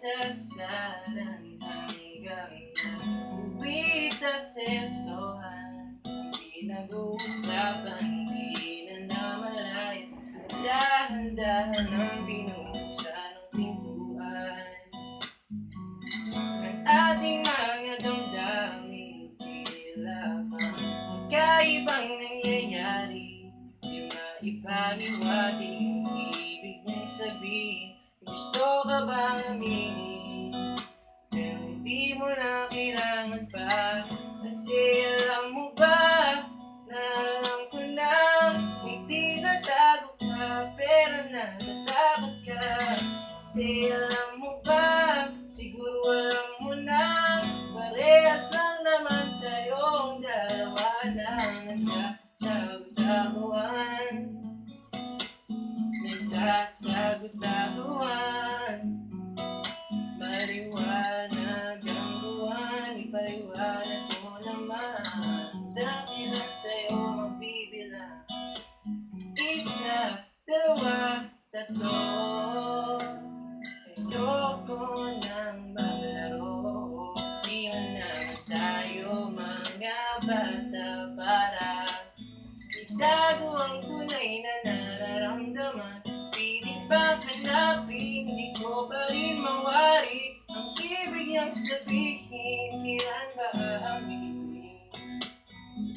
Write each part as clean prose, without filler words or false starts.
sasaran hanggang nauwi sa sesohan. Pinag-uusapan, di na namalayan, dahan-dahan ang binuksan ng pintuan ng ating mga damdamin. Tila bang magkaibang nangyayari, di maipahiwati ang ibig niyang sabihin. Gusto ka bang aminin, pero hindi mo na kailangan pa. Kasi alam mo ba, na alam ko na may tinatago ka, pero natatakot ka. Kasi alam mo ba, siguro alam mo na, parehas lang naman tayong dalawa na nagtatago-taguan. Nagtatago-taguan. Maliwanag ang buwan, ipaliwanag mo naman. Dahil lang tayo magbibilang, isa, dalawa, tatlo. Ayoko nang maglaro, di naman tayo mga bata para itago ang tunay na nararamdaman. Pilit bang hanapin, di ko pa rin mawari ang ibig niyang sabihin. Kailan ba aaminin?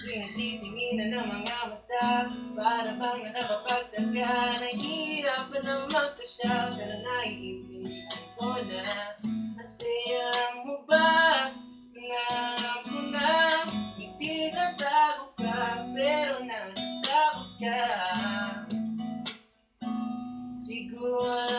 Pinatitinginan ng mga mata, para bang nakakapagtaka. Nahihirapan na magkasya, pero naiintindihan ko na. Kasi alam mo ba, na alam ko na, hindi natago ka, pero natatakot ka. Siguro